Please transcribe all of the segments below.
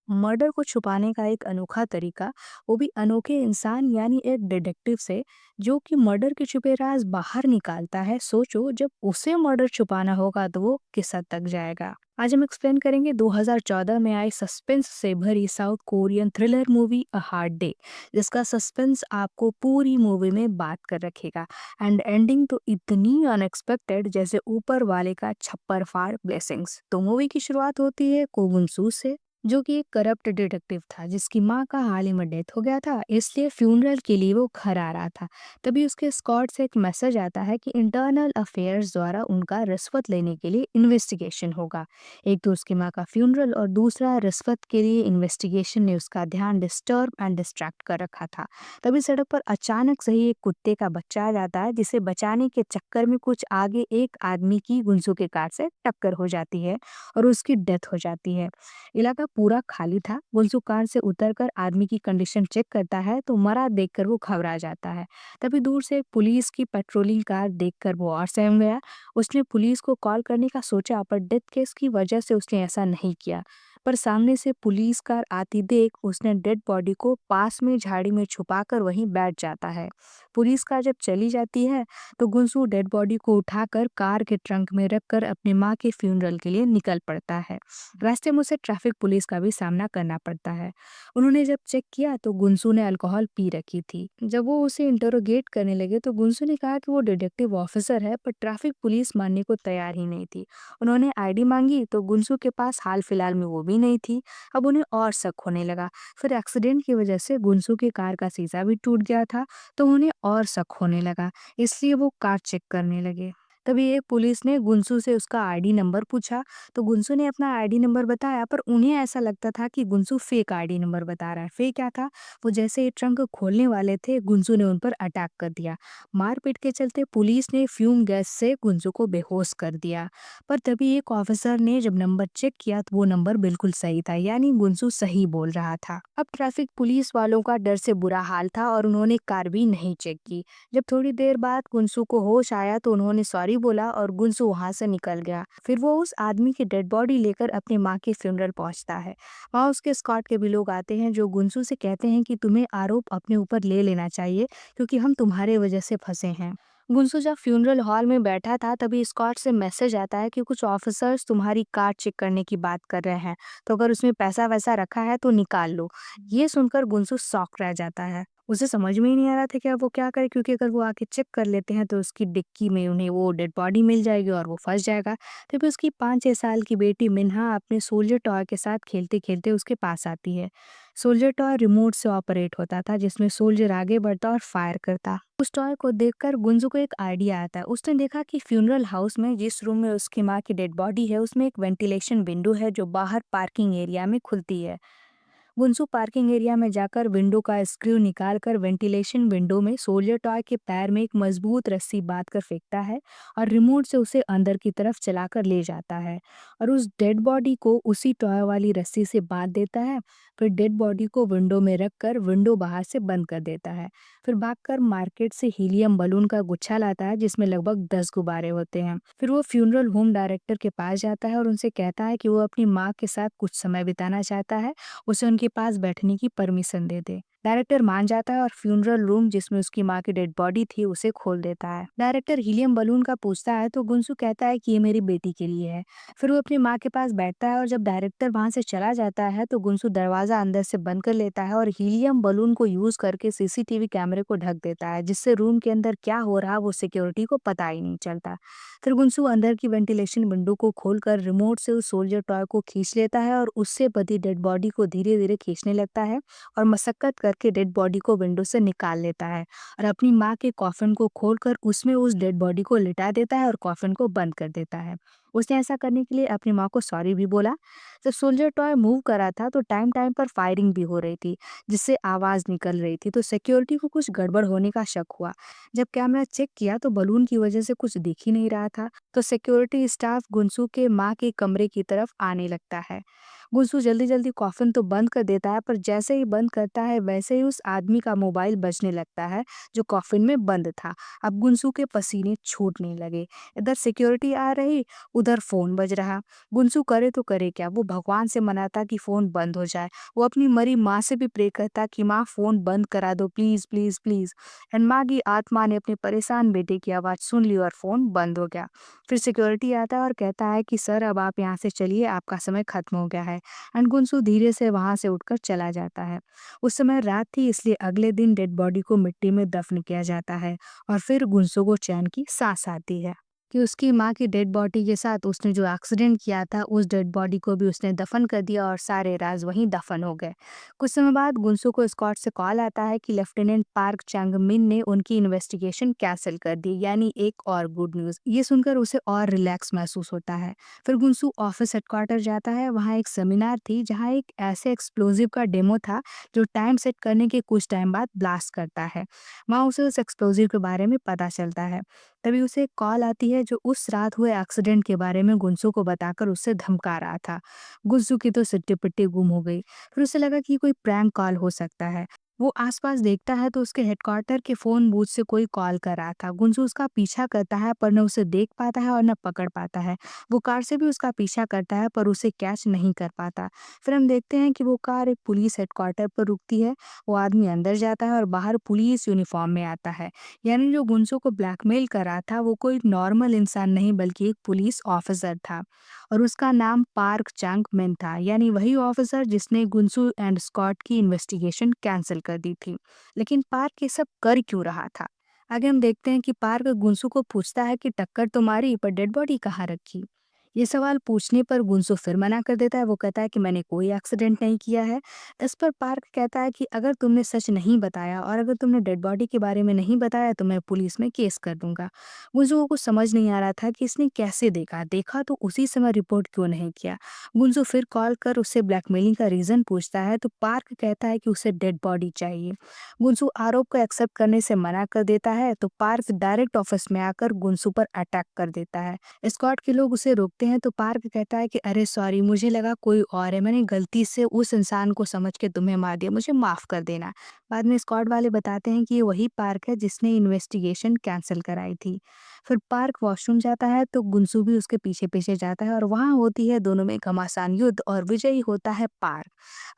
Murder को छुपाने का एक अनोखा तरीका, वो भी अनोखे इंसान यानी एक डिटेक्टिव से, जो कि मर्डर के छुपे राज बाहर निकालता है। सोचो, जब उसे मर्डर छुपाना होगा तो वो किस हद तक जाएगा। आज हम एक्सप्लेन करेंगे 2014 में आई सस्पेंस से भरी south Korean thriller movie a hard day, जिसका सस्पेंस आपको पूरी मूवी में बात कर रखेगा। एंड एंडिंग तो इतनी अनएक्सपेक्टेड, जैसे ऊपर वाले का छप्पर फाड़ ब्लेसिंग्स। तो मूवी की शुरुआत होती है कोगुन से, जो कि एक करप्ट डिटेक्टिव था जिसकी माँ का हाल ही में डेथ हो गया था, इसलिए फ्यूनरल के लिए वो घर आ रहा था। तभी उसके स्क्वाड से एक मैसेज आता है कि इंटरनल अफेयर्स द्वारा उनका रिश्वत लेने के लिए इन्वेस्टिगेशन होगा। एक तो उसकी माँ का फ्यूनरल और दूसरा रिश्वत के लिए इन्वेस्टिगेशन ने उसका ध्यान डिस्टर्ब एंड डिस्ट्रैक्ट कर रखा था। तभी सड़क पर अचानक से ही एक कुत्ते का बच्चा आ जाता है, जिसे बचाने के चक्कर में कुछ आगे एक आदमी की गुंसू के कार से टक्कर हो जाती है और उसकी डेथ हो जाती है। इलाका पूरा खाली था। वंशु कार से उतरकर आदमी की कंडीशन चेक करता है तो मरा देखकर वो घबरा जाता है। तभी दूर से एक पुलिस की पेट्रोलिंग कार देखकर वो और सहम गया। उसने पुलिस को कॉल करने का सोचा, पर डेथ केस की वजह से उसने ऐसा नहीं किया। पर सामने से पुलिस कार आती देख उसने डेड बॉडी को पास में झाड़ी में छुपाकर वहीं बैठ जाता है। पुलिस कार जब चली जाती है तो गुंसू डेड बॉडी को उठाकर कार के ट्रंक में रखकर अपनी माँ के फ्यूनरल के लिए निकल पड़ता है। रास्ते में उसे ट्रैफिक पुलिस का भी सामना करना पड़ता है। उन्होंने जब चेक किया तो गुंसू ने अल्कोहल पी रखी थी। जब वो उसे इंटरोगेट करने लगे तो गुंसू ने कहा कि वो डिटेक्टिव ऑफिसर है, पर ट्रैफिक पुलिस मानने को तैयार ही नहीं थी। उन्होंने आईडी मांगी तो गुंसू के पास हाल फिलहाल में वो भी नहीं थी। अब उन्हें और शक होने लगा। फिर एक्सीडेंट की वजह से गुंसू की कार का शीशा भी टूट गया था, तो उन्हें और शक होने लगा। इसलिए वो कार चेक करने लगे। तभी एक पुलिस ने गुंसू से उसका आईडी नंबर पूछा, तो गुंसू ने अपना आईडी नंबर बताया, पर उन्हें ऐसा लगता था कि गुंसू फेक आईडी नंबर बता रहा है। फेक क्या था? वो जैसे ही ट्रंक खोलने वाले थे, गुंसू ने उन पर अटैक कर दिया। मारपीट के चलते पुलिस ने फ्यूम गैस से गुंसू को बेहोश कर दिया। पर तभी एक ऑफिसर ने जब नंबर चेक किया तो वो नंबर बिल्कुल सही था, यानी गुंसू सही बोल रहा था। अब ट्रैफिक पुलिस वालों का डर से बुरा हाल था और उन्होंने कार भी नहीं चेक की। जब थोड़ी देर बाद गुंसू को होश आया तो उन्होंने सॉरी बोला और गुंसू वहां से निकल गया। फिर वो उस आदमी की डेड बॉडी लेकर अपनी माँ के फ्यूनरल पहुंचता है। वहाँ उसके स्क्वाड के भी लोग आते हैं, जो गुंसू से कहते हैं कि तुम्हें आरोप अपने ऊपर ले लेना चाहिए, क्योंकि हम तुम्हारे वजह से फंसे हैं। गुंसू जब फ्यूनरल हॉल में बैठा था तभी स्क्वाड से मैसेज आता है कि कुछ ऑफिसर्स तुम्हारी कार चेक करने की बात कर रहे हैं, तो अगर उसमें पैसा वैसा रखा है तो निकाल लो। ये सुनकर गुंसू शॉक रह जाता है। उसे समझ में ही नहीं आ रहा था कि अब वो क्या करे, क्योंकि अगर वो आके चेक कर लेते हैं तो उसकी डिक्की में उन्हें वो डेड बॉडी मिल जाएगी और वो फंस जाएगा। तभी उसकी 5-6 साल की बेटी मिन्हा अपने सोल्जर टॉय के साथ खेलते खेलते उसके पास आती है। सोल्जर टॉय रिमोट से ऑपरेट होता था, जिसमें सोल्जर आगे बढ़ता और फायर करता। उस टॉय को देखकर गुंजू को एक आइडिया आता है। उसने देखा कि फ्यूनरल हाउस में जिस रूम में उसकी माँ की डेड बॉडी है, उसमें एक वेंटिलेशन विंडो है जो बाहर पार्किंग एरिया में खुलती है। गुंसू पार्किंग एरिया में जाकर विंडो का स्क्रू निकालकर वेंटिलेशन विंडो में सोल्जर टॉय के पैर में एक मजबूत रस्सी बांध कर फेंकता है और रिमोट से उसे अंदर की तरफ चलाकर ले जाता है और उस डेड बॉडी को उसी टॉय वाली रस्सी से बांध देता है। फिर डेड बॉडी को विंडो में रखकर विंडो बाहर से बंद कर देता है। फिर भागकर मार्केट से हीलियम बलून का गुच्छा लाता है, जिसमें लगभग 10 गुब्बारे होते हैं। फिर वो फ्यूनरल होम डायरेक्टर के पास जाता है और उनसे कहता है कि वो अपनी माँ के साथ कुछ समय बिताना चाहता है, उसे उनके पास बैठने की परमिशन दे दे। डायरेक्टर मान जाता है और फ्यूनरल रूम जिसमें उसकी माँ की डेड बॉडी थी उसे खोल देता है। डायरेक्टर हीलियम बलून का पूछता है तो गुंसू कहता है कि ये मेरी बेटी के लिए है। फिर वो अपनी माँ के पास बैठता है और जब डायरेक्टर वहां से चला जाता है तो गुंसू दरवाजा अंदर से बंद कर लेता है और हीलियम बलून को यूज करके सीसीटीवी कैमरे को ढक देता है, जिससे रूम के अंदर क्या हो रहा वो सिक्योरिटी को पता ही नहीं चलता। फिर गुंसू अंदर की वेंटिलेशन विंडो को खोलकर रिमोट से उस सोल्जर टॉय को खींच लेता है और उससे बधी डेड बॉडी को धीरे धीरे खींचने लगता है और मशक्कत करके डेड बॉडी को विंडो से निकाल लेता है और अपनी माँ के कॉफिन को खोलकर उसमें उस डेड बॉडी को लिटा देता है और कॉफिन को बंद कर देता है। उसने ऐसा करने के लिए अपनी माँ को सॉरी भी बोला। जब सोल्जर टॉय मूव करा था तो टाइम टाइम पर फायरिंग भी हो रही थी, जिससे आवाज निकल रही थी, तो सिक्योरिटी को कुछ गड़बड़ होने का शक हुआ। जब कैमरा चेक किया तो बलून की वजह से कुछ दिख ही नहीं रहा था, तो सिक्योरिटी स्टाफ गुंसू के माँ के कमरे की तरफ आने लगता है। गुंसू जल्दी-जल्दी कॉफ़िन तो बंद कर देता है, पर जैसे ही बंद करता है वैसे ही उस आदमी का मोबाइल बजने लगता है जो कॉफ़िन में बंद था। अब गुंसू के पसीने छूटने लगे। इधर सिक्योरिटी आ रही, उधर फ़ोन बज रहा। गुंसू करे तो करे क्या? वो भगवान से मनाता कि फ़ोन बंद हो जाए। वो अपनी मरी माँ से भी प्रे करता कि माँ फ़ोन बंद करा दो प्लीज़, प्लीज़, प्लीज़। एंड माँ की आत्मा ने अपने परेशान बेटे की आवाज़ सुन ली और फ़ोन बंद हो गया। फिर सिक्योरिटी आता है और कहता है कि सर अब आप यहाँ से चलिए, आपका समय खत्म हो गया है। एंड गुनसू धीरे से वहाँ से उठकर चला जाता है। उस समय रात थी, इसलिए अगले दिन डेड बॉडी को मिट्टी में दफन किया जाता है और फिर गुनसू को चैन की सांस आती है कि उसकी माँ की डेड बॉडी के साथ उसने जो एक्सीडेंट किया था उस डेड बॉडी को भी उसने दफन कर दिया और सारे राज वहीं दफन हो गए। कुछ समय बाद गुनसू को स्कॉट से कॉल आता है कि लेफ्टिनेंट पार्क चांगमिन ने उनकी इन्वेस्टिगेशन कैंसिल कर दी, यानी एक और गुड न्यूज़। ये सुनकर उसे और रिलैक्स महसूस होता है। फिर गुनसू ऑफिस हेडक्वार्टर जाता है। वहाँ एक सेमिनार थी जहाँ एक ऐसे एक्सप्लोजिव का डेमो था जो टाइम सेट करने के कुछ टाइम बाद ब्लास्ट करता है। वहाँ उसे उस एक्सप्लोजिव के बारे में पता चलता है। तभी उसे एक कॉल आती है जो उस रात हुए एक्सीडेंट के बारे में गुनसू को बताकर उससे धमका रहा था। गुनसू की तो सिट्टी पिट्टी गुम हो गई। फिर उसे लगा कि कोई प्रैंक कॉल हो सकता है। वो आसपास देखता है तो उसके हेडक्वार्टर के फोन बूथ से कोई कॉल कर रहा था। गुनसू उसका पीछा करता है पर न उसे देख पाता है और न पकड़ पाता है। वो कार से भी उसका पीछा करता है पर उसे कैच नहीं कर पाता। फिर हम देखते हैं कि वो कार एक पुलिस हेडक्वार्टर पर रुकती है। वो आदमी अंदर जाता है और बाहर पुलिस यूनिफॉर्म में आता है। यानी जो गुंसो को ब्लैकमेल कर रहा था वो कोई नॉर्मल इंसान नहीं बल्कि एक पुलिस ऑफिसर था और उसका नाम पार्क चांग मिन था, यानी वही ऑफिसर जिसने गुंसू एंड स्कॉट की इन्वेस्टिगेशन कैंसिल कर दी थी। लेकिन पार्क ये सब कर क्यों रहा था? आगे हम देखते हैं कि पार्क गुंसू को पूछता है कि टक्कर तो मारी पर डेड बॉडी कहाँ रखी। ये सवाल पूछने पर गुंसू फिर मना कर देता है। वो कहता है कि मैंने कोई एक्सीडेंट नहीं किया है। इस पर पार्क कहता है कि अगर तुमने सच नहीं बताया और अगर तुमने डेड बॉडी के बारे में नहीं बताया तो मैं पुलिस में केस कर दूंगा। गुंजू को समझ नहीं आ रहा था कि इसने कैसे देखा देखा तो उसी समय रिपोर्ट क्यों नहीं किया। गुंजू फिर कॉल कर उससे ब्लैकमेलिंग का रीजन पूछता है तो पार्क कहता है कि उसे डेड बॉडी चाहिए। गुंजू आरोप को एक्सेप्ट करने से मना कर देता है तो पार्क डायरेक्ट ऑफिस में आकर गुंसू पर अटैक कर देता है। स्कॉट के लोग उसे रोकते हैं तो पार्क कहता है कि अरे सॉरी, मुझे लगा कोई और है, मैंने गलती से उस इंसान को समझ के तुम्हें मार दिया, मुझे माफ कर देना। बाद में स्कॉट वाले बताते हैं कि ये वही पार्क है जिसने इन्वेस्टिगेशन कैंसिल कराई थी। फिर पार्क वॉशरूम जाता है तो गुंसू भी उसके पीछे पीछे जाता है और वहां होती है दोनों में घमासान युद्ध और विजयी होता है पार्क।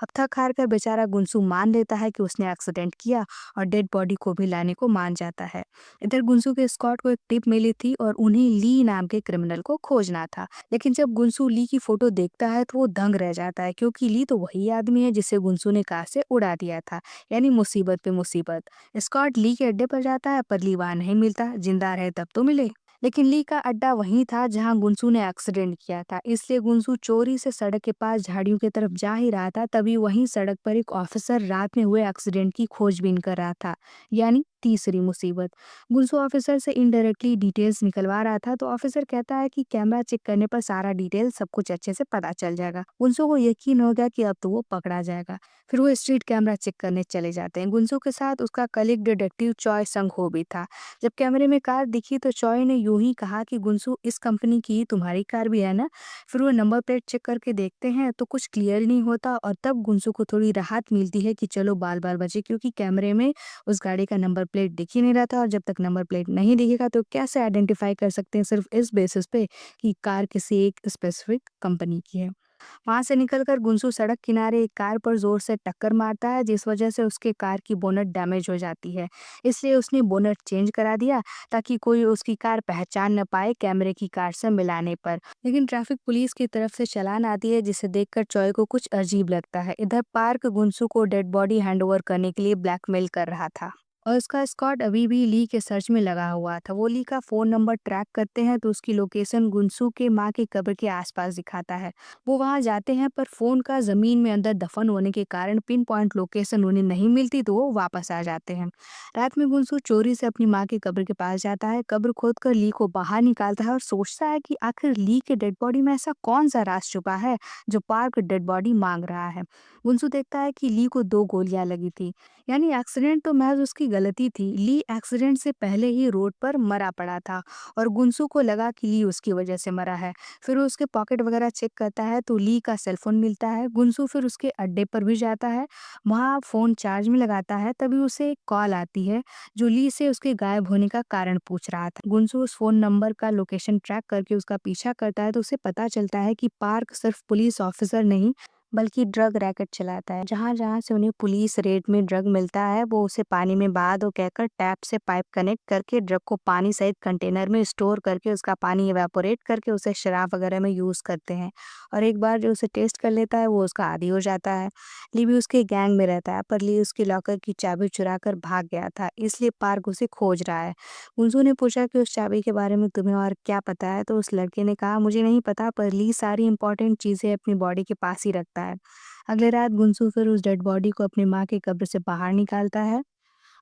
अब थक हार कर बेचारा गुंसू मान लेता है कि उसने एक्सीडेंट किया और डेड बॉडी को भी लाने को मान जाता है। इधर गुंसू के स्कॉट को एक टिप मिली थी और उन्हें ली नाम के क्रिमिनल को खोजना था। लेकिन जब गुंसू ली की फोटो देखता है तो वो दंग रह जाता है क्योंकि ली तो वही आदमी है जिसे गुंसू ने कार से उड़ा दिया था। यानी मुसीबत पे मुसीबत। स्कॉट ली के अड्डे पर जाता है पर ली वहां नहीं मिलता। जिंदा रहे तब तो मिले। लेकिन ली का अड्डा वहीं था जहां गुंसू ने एक्सीडेंट किया था, इसलिए गुंसू चोरी से सड़क के पास झाड़ियों की तरफ जा ही रहा था। तभी वहीं सड़क पर एक ऑफिसर रात में हुए एक्सीडेंट की खोजबीन कर रहा था। यानी तीसरी मुसीबत। गुंसू ऑफिसर से इनडायरेक्टली डिटेल्स निकलवा रहा था तो ऑफिसर कहता है कि कैमरा चेक करने पर सारा डिटेल सब कुछ अच्छे से पता चल जाएगा। गुंसू को यकीन हो गया कि अब तो वो पकड़ा जाएगा। फिर वो स्ट्रीट कैमरा चेक करने चले जाते हैं। गुंसू के साथ उसका कलीग डिटेक्टिव चॉय संग हो भी था। जब कैमरे में कार दिखी तो चॉय ने यूं ही कहा कि गुंसू, इस कंपनी की तुम्हारी कार भी है ना? फिर वो नंबर प्लेट चेक करके देखते हैं तो कुछ क्लियर नहीं होता और तब गुंसू को थोड़ी राहत मिलती है कि चलो बाल बाल बचे, क्योंकि कैमरे में उस गाड़ी का नंबर प्लेट दिख ही नहीं रहा था और जब तक नंबर प्लेट नहीं दिखेगा तो कैसे आइडेंटिफाई कर सकते हैं सिर्फ इस बेसिस पे कि कार किसी एक स्पेसिफिक कंपनी की है। वहां से निकलकर गुंसू सड़क किनारे एक कार पर जोर से टक्कर मारता है जिस वजह से उसके कार की बोनट डैमेज हो जाती है। इसलिए उसने बोनट चेंज करा दिया ताकि कोई उसकी कार पहचान न पाए कैमरे की कार से मिलाने पर। लेकिन ट्रैफिक पुलिस की तरफ से चालान आती है जिसे देखकर चॉय को कुछ अजीब लगता है। इधर पार्क गुंसू को डेड बॉडी हैंडओवर करने के लिए ब्लैकमेल कर रहा था और उसका स्क्वाड अभी भी ली के सर्च में लगा हुआ था। वो ली का फोन नंबर ट्रैक करते हैं तो उसकी लोकेशन गुंसू के माँ की कब्र के आसपास दिखाता है। वो वहां जाते हैं पर फोन का जमीन में अंदर दफन होने के कारण पिन पॉइंट लोकेशन उन्हें नहीं मिलती तो वो वापस आ जाते हैं। रात में गुंसू चोरी से अपनी माँ की कब्र के पास जाता है। कब्र खोद कर ली को बाहर निकालता है और सोचता है कि आखिर ली के डेड बॉडी में ऐसा कौन सा राज छुपा है जो पार्क डेड बॉडी मांग रहा है। गुंसू देखता है कि ली को 2 गोलियां लगी थी। यानी एक्सीडेंट तो महज उसकी गलती थी। ली एक्सीडेंट से पहले ही रोड पर मरा पड़ा था और गुनसू को लगा कि ली उसकी वजह से मरा है। फिर वो उसके पॉकेट वगैरह चेक करता है तो ली का सेलफोन मिलता है। गुनसू फिर उसके अड्डे पर भी जाता है, वहाँ फ़ोन चार्ज में लगाता है, तभी उसे एक कॉल आती है जो ली से उसके गायब होने का कारण पूछ रहा था। गुनसू उस फ़ोन नंबर का लोकेशन ट्रैक करके उसका पीछा करता है तो उसे पता चलता है कि पार्क सिर्फ पुलिस ऑफिसर नहीं बल्कि ड्रग रैकेट चलाता है। जहाँ-जहाँ से उन्हें पुलिस रेड में ड्रग मिलता है, वो उसे पानी में बहा दो कहकर टैप से पाइप कनेक्ट करके ड्रग को पानी सहित कंटेनर में स्टोर करके उसका पानी इवेपोरेट करके उसे शराब वगैरह में यूज़ करते हैं। और एक बार जो उसे टेस्ट कर लेता है, वो उसका आदी हो जाता है। ली भी उसके गैंग में रहता है, पर ली उसके लॉकर की चाबी चुरा कर भाग गया था, इसलिए पार्क उसे खोज रहा है। गुंजू ने पूछा कि उस चाबी के बारे में तुम्हें और क्या पता है? तो उस लड़के ने कहा, मुझे नहीं पता, पर ली सारी इंपॉर्टेंट चीज़ें अपनी बॉडी के पास ही रखता है। अगले रात गुनसू फिर उस डेड बॉडी को अपनी माँ की कब्र से बाहर निकालता है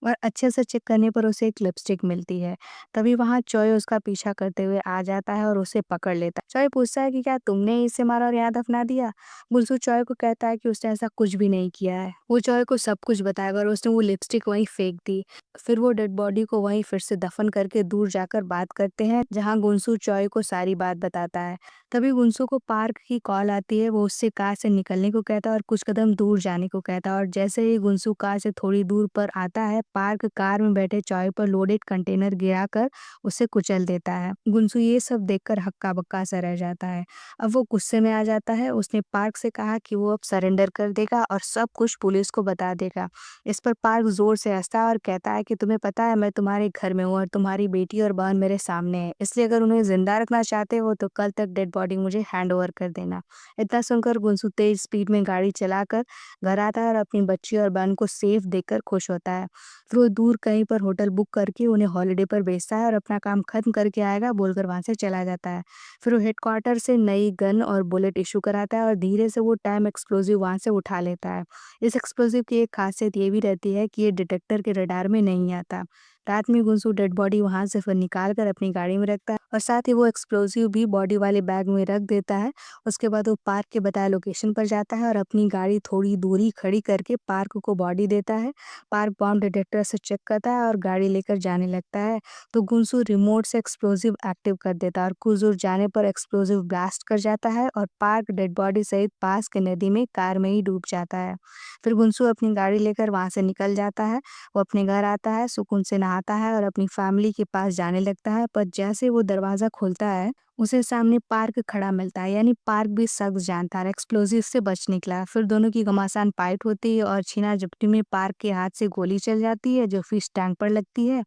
और अच्छे से चेक करने पर उसे एक लिपस्टिक मिलती है। तभी वहाँ चॉय उसका पीछा करते हुए आ जाता है और उसे पकड़ लेता है। चॉय पूछता है कि क्या तुमने ही इसे मारा और यहाँ दफना दिया? गुनसू चॉय को कहता है कि उसने ऐसा कुछ भी नहीं किया है। वो चॉय को सब कुछ बताएगा और उसने वो लिपस्टिक वहीं फेंक दी। फिर वो डेड बॉडी को वहीं फिर से दफन करके दूर जाकर बात करते हैं, जहाँ गुनसू चॉय को सारी बात बताता है। तभी गुनसू को पार्क की कॉल आती है, वो उससे कार से निकलने को कहता है और कुछ कदम दूर जाने को कहता है और जैसे ही गुनसू कार से थोड़ी दूर पर आता है, पार्क कार में बैठे चॉय पर लोडेड कंटेनर गिराकर उसे कुचल देता है। गुनसू ये सब देखकर हक्का-बक्का सा रह जाता है। अब वो गुस्से में आ जाता है, उसने पार्क से कहा कि वो अब सरेंडर कर देगा और सब कुछ पुलिस को बता देगा। इस पर पार्क जोर से हँसता है और कहता है कि तुम्हें पता है मैं तुम्हारे घर में हूँ और तुम्हारी बेटी और बहन मेरे सामने है, इसलिए अगर उन्हें जिंदा रखना चाहते हो तो कल तक डेड बॉडी मुझे हैंड ओवर कर देना। इतना सुनकर गुनसू तेज स्पीड में गाड़ी चलाकर घर आता है और अपनी बच्ची और बहन को सेफ देखकर खुश होता है। फिर वो दूर कहीं पर होटल बुक करके उन्हें हॉलिडे पर भेजता है और अपना काम खत्म करके आएगा बोलकर वहां से चला जाता है। फिर वो हेडक्वार्टर से नई गन और बुलेट इशू कराता है और धीरे से वो टाइम एक्सप्लोजिव वहां से उठा लेता है। इस एक्सप्लोजिव की एक खासियत ये भी रहती है कि ये डिटेक्टर के रडार में नहीं आता। रात में गुनसू डेड बॉडी वहां से फिर निकाल कर अपनी गाड़ी में रखता है और साथ ही वो एक्सप्लोजिव भी बॉडी वाले बैग में रख देता है। उसके बाद वो पार्क के बताए लोकेशन पर जाता है और अपनी गाड़ी थोड़ी दूरी खड़ी करके पार्क को बॉडी देता है। पार्क बॉम्ब डिटेक्टर से चेक करता है और गाड़ी लेकर जाने लगता है। तो गुनसू रिमोट से एक्सप्लोजिव एक्टिव कर देता है और कुछ दूर जाने पर एक्सप्लोजिव ब्लास्ट कर जाता है और पार्क डेड बॉडी सहित पास के नदी में कार में ही डूब जाता है। फिर गुनसू अपनी गाड़ी लेकर वहां से निकल जाता है। वो अपने घर आता है, सुकून से नहाता है और अपनी फैमिली के पास जाने लगता है, पर जैसे वो दरवाजा खोलता है, उसे सामने पार्क खड़ा मिलता है, यानी पार्क भी सख्त जानता है, एक्सप्लोजिव से बच निकला। फिर दोनों की घमासान फाइट होती है और छीना झपटी में पार्क के हाथ से गोली चल जाती है जो फिश टैंक पर लगती है।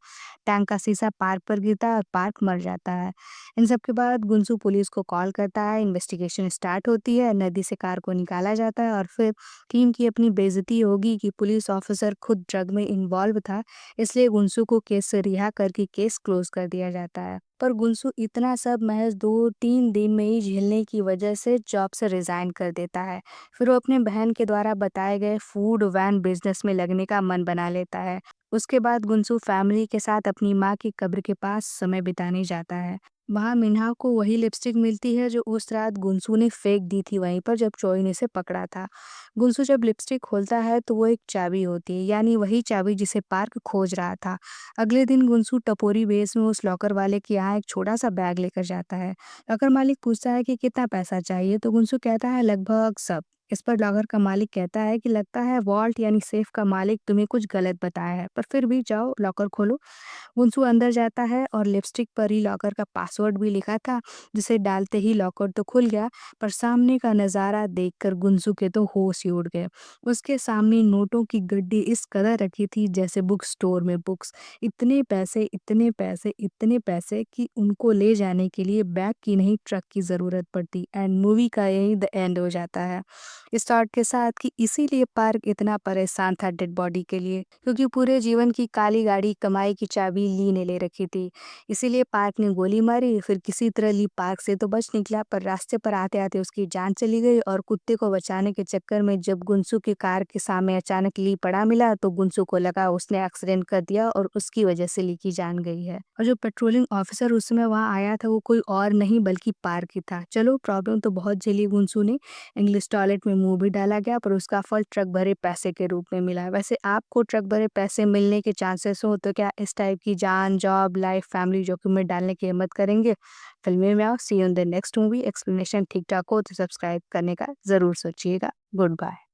टैंक का शीशा पार्क पर गिरता है और पार्क मर जाता है। इन सब के बाद गुनसू पुलिस को कॉल करता है, इन्वेस्टिगेशन स्टार्ट होती है, नदी से कार को निकाला जाता है और फिर टीम की अपनी बेइज्जती होगी कि पुलिस ऑफिसर खुद ड्रग में इन्वॉल्व था, इसलिए गुनसू को केस से रिहा करके केस क्लोज कर दिया जाता है। पर गुनसू इतना सब महज 2-3 दिन में ही झेलने की वजह से जॉब से रिजाइन कर देता है। फिर वो अपने बहन के द्वारा बताए गए फूड वैन बिजनेस में लगने का मन बना लेता है। उसके बाद गुनसू फैमिली के साथ अपनी माँ की कब्र के पास समय बिताने जाता है। वहाँ मिन्हा को वही लिपस्टिक मिलती है जो उस रात गुनसू ने फेंक दी थी वहीं पर जब चोई ने उसे पकड़ा था। गुनसू जब लिपस्टिक खोलता है तो वो एक चाबी होती है, यानी वही चाबी जिसे पार्क खोज रहा था। अगले दिन गुनसू टपोरी वेश में उस लॉकर वाले के यहाँ एक छोटा सा बैग लेकर जाता है। लॉकर मालिक पूछता है कि कितना पैसा चाहिए, तो गुनसू कहता है लगभग सब। इस पर लॉकर का मालिक कहता है कि लगता है वॉल्ट यानी सेफ का मालिक तुम्हें कुछ गलत बताया है, पर फिर भी जाओ लॉकर खोलो। गुनसू अंदर जाता है और लिपस्टिक पर ही लॉकर का पासवर्ड भी लिखा था, जिसे डालते ही लॉकर तो खुल गया, पर सामने का नज़ारा देखकर गुनसू के तो होश ही उड़ गए। उसके सामने नोटों की गड्डी इस कदर रखी थी जैसे बुक स्टोर में बुक्स। इतने पैसे, इतने पैसे, इतने पैसे कि उनको ले जाने के लिए बैग की नहीं ट्रक की ज़रूरत पड़ती। एंड मूवी का यही द एंड हो जाता है। इस थॉट के साथ कि इसीलिए पार्क इतना परेशान था डेड बॉडी के लिए, क्योंकि पूरे जीवन की काली गाड़ी कमाई की चाबी ली ने ले रखी थी। इसीलिए पार्क ने गोली मारी, फिर किसी तरह ली पार्क से तो बच निकला, पर रास्ते पर आते आते उसकी जान चली गई और कुत्ते को बचाने के चक्कर में जब गुनसू की कार के सामने अचानक ली पड़ा मिला तो गुनसू को लगा उसने एक्सीडेंट कर दिया और उसकी वजह से ली की जान गई है। और जो पेट्रोलिंग ऑफिसर उस समय वहाँ आया था वो कोई और नहीं बल्कि पार्क ही था। चलो प्रॉब्लम तो बहुत झेली गुनसू ने, इंग्लिश टॉयलेट प्रोजेक्ट में मुँह भी डाला गया पर उसका फल ट्रक भरे पैसे के रूप में मिला। वैसे आपको ट्रक भरे पैसे मिलने के चांसेस हो तो क्या इस टाइप की जान, जॉब, लाइफ, फैमिली जोखिम में डालने की हिम्मत करेंगे? फिल्में में आओ, see you in the next movie. Explanation ठीक-ठाक हो तो सब्सक्राइब करने का ज़रूर सोचिएगा। Good bye.